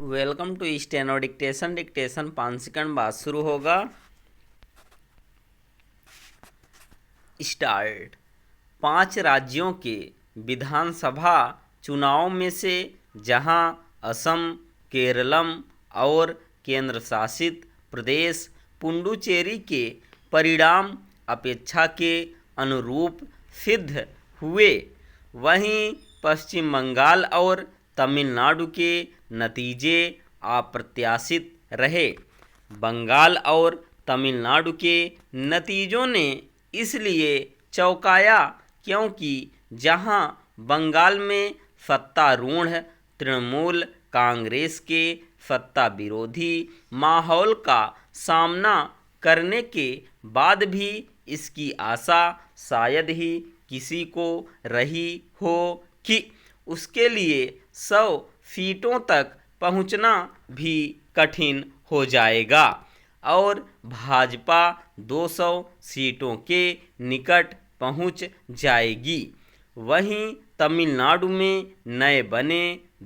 Welcome to steno dictation. Dictation 5 second बाद शुरू होगा। स्टार्ट। 5 राज्यों के विधानसभा चुनाव में से जहां असम, केरलम और केंद्र शासित प्रदेश पुडुचेरी के परिणाम अपेक्षा के अनुरूप सिद्ध हुए, वहीं पश्चिम बंगाल और तमिलनाडु के नतीजे अप्रत्याशित रहे। बंगाल और तमिलनाडु के नतीजों ने इसलिए चौंकाया क्योंकि जहां बंगाल में सत्तारूढ़ तृणमूल कांग्रेस के सत्ता विरोधी माहौल का सामना करने के बाद भी इसकी आशा शायद ही किसी को रही हो कि उसके लिए 100 सीटों तक पहुंचना भी कठिन हो जाएगा और भाजपा 200 सीटों के निकट पहुंच जाएगी। वहीं तमिलनाडु में नए बने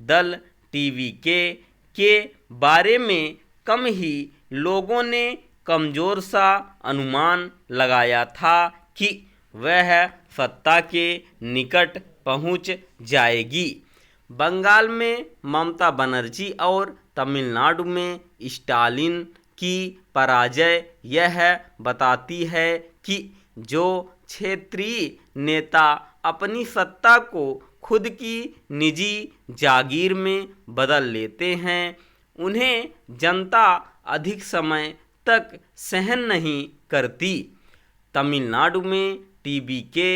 दल टीवीके बारे में कम ही लोगों ने कमजोर सा अनुमान लगाया था कि वह सत्ता के निकट पहुंच जाएगी। बंगाल में ममता बनर्जी और तमिलनाडु में स्टालिन की पराजय यह बताती है कि जो क्षेत्रीय नेता अपनी सत्ता को खुद की निजी जागीर में बदल लेते हैं, उन्हें जनता अधिक समय तक सहन नहीं करती। तमिलनाडु में टीवीके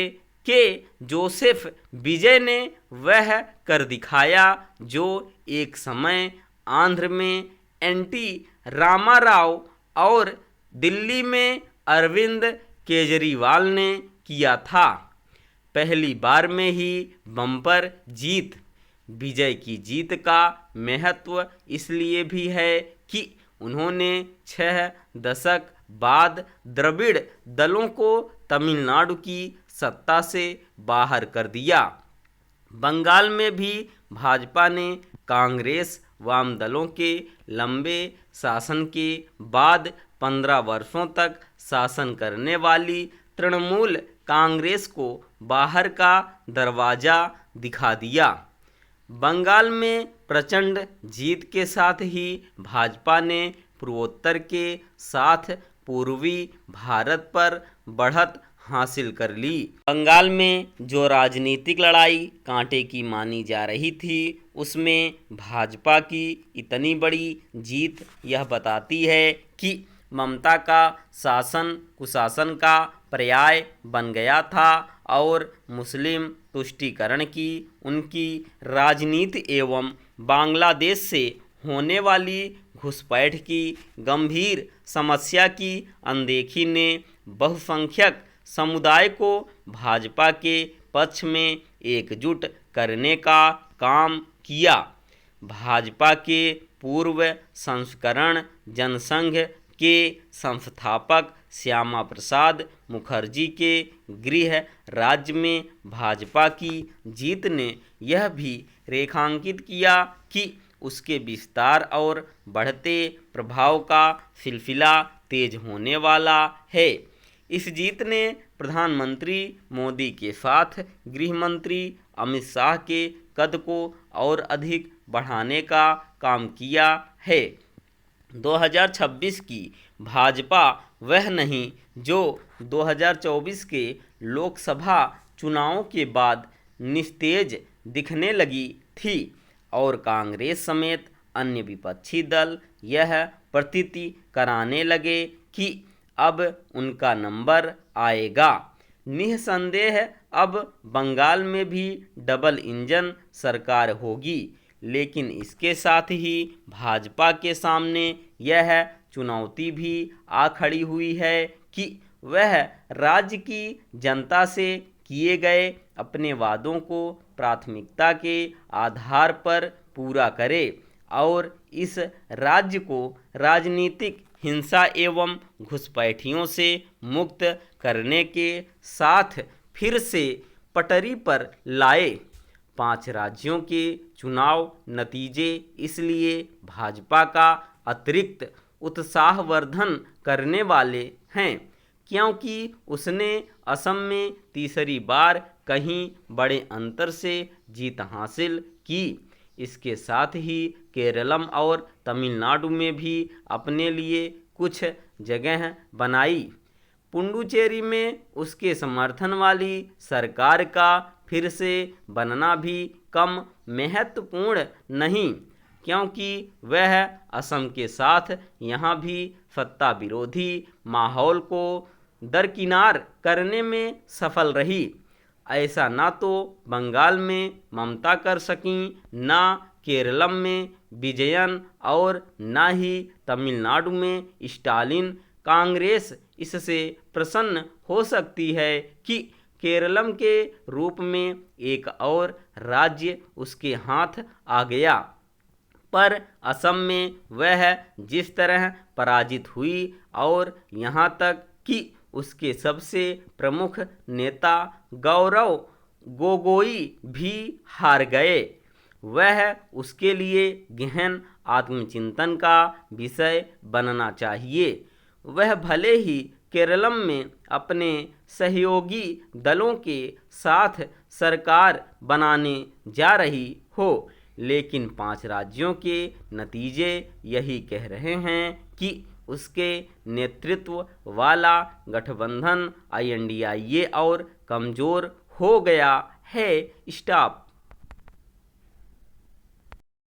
जोसेफ विजय ने वह कर दिखाया जो एक समय आंध्र में एनटी रामाराव और दिल्ली में अरविंद केजरीवाल ने किया था। पहली बार में ही बम्पर जीत। विजय की जीत का महत्व इसलिए भी है कि उन्होंने 6 दशक बाद द्रविड़ दलों को तमिलनाडु की सत्ता से बाहर कर दिया। बंगाल में भी भाजपा ने कांग्रेस वाम दलों के लंबे शासन के बाद 15 वर्षों तक शासन करने वाली तृणमूल कांग्रेस को बाहर का दरवाजा दिखा दिया। बंगाल में प्रचंड जीत के साथ ही भाजपा ने पूर्वोत्तर के साथ पूर्वी भारत पर बढ़त हासिल कर ली। बंगाल में जो राजनीतिक लड़ाई कांटे की मानी जा रही थी, उसमें भाजपा की इतनी बड़ी जीत यह बताती है कि ममता का शासन कुशासन का पर्याय बन गया था और मुस्लिम तुष्टीकरण की उनकी राजनीति एवं बांग्लादेश से होने वाली घुसपैठ की गंभीर समस्या की अनदेखी ने बहुसंख्यक समुदाय को भाजपा के पक्ष में एकजुट करने का काम किया। भाजपा के पूर्व संस्करण जनसंघ के संस्थापक श्यामा प्रसाद मुखर्जी के गृह राज्य में भाजपा की जीत ने यह भी रेखांकित किया कि उसके विस्तार और बढ़ते प्रभाव का सिलसिला तेज होने वाला है। इस जीत ने प्रधानमंत्री मोदी के साथ गृह मंत्री अमित शाह के कद को और अधिक बढ़ाने का काम किया है। 2026 की भाजपा वह नहीं जो 2024 के लोकसभा चुनावों के बाद निस्तेज दिखने लगी थी और कांग्रेस समेत अन्य विपक्षी दल यह प्रतीति कराने लगे कि अब उनका नंबर आएगा। निस्संदेह अब बंगाल में भी डबल इंजन सरकार होगी, लेकिन इसके साथ ही भाजपा के सामने यह चुनौती भी आ खड़ी हुई है कि वह राज्य की जनता से किए गए अपने वादों को प्राथमिकता के आधार पर पूरा करे और इस राज्य को राजनीतिक हिंसा एवं घुसपैठियों से मुक्त करने के साथ फिर से पटरी पर लाए। 5 राज्यों के चुनाव नतीजे इसलिए भाजपा का अतिरिक्त उत्साहवर्धन करने वाले हैं क्योंकि उसने असम में तीसरी बार कहीं बड़े अंतर से जीत हासिल की। इसके साथ ही केरलम और तमिलनाडु में भी अपने लिए कुछ जगह बनाई। पुडुचेरी में उसके समर्थन वाली सरकार का फिर से बनना भी कम महत्वपूर्ण नहीं क्योंकि वह असम के साथ यहाँ भी सत्ता विरोधी माहौल को दरकिनार करने में सफल रही। ऐसा ना तो बंगाल में ममता कर सकीं, ना केरलम में विजयन और ना ही तमिलनाडु में स्टालिन। कांग्रेस इससे प्रसन्न हो सकती है कि केरलम के रूप में एक और राज्य उसके हाथ आ गया, पर असम में वह जिस तरह पराजित हुई और यहाँ तक कि उसके सबसे प्रमुख नेता गौरव गोगोई भी हार गए, वह उसके लिए गहन आत्मचिंतन का विषय बनना चाहिए। वह भले ही केरलम में अपने सहयोगी दलों के साथ सरकार बनाने जा रही हो, लेकिन 5 राज्यों के नतीजे यही कह रहे हैं कि उसके नेतृत्व वाला गठबंधन INDIA और कमज़ोर हो गया है। स्टॉप।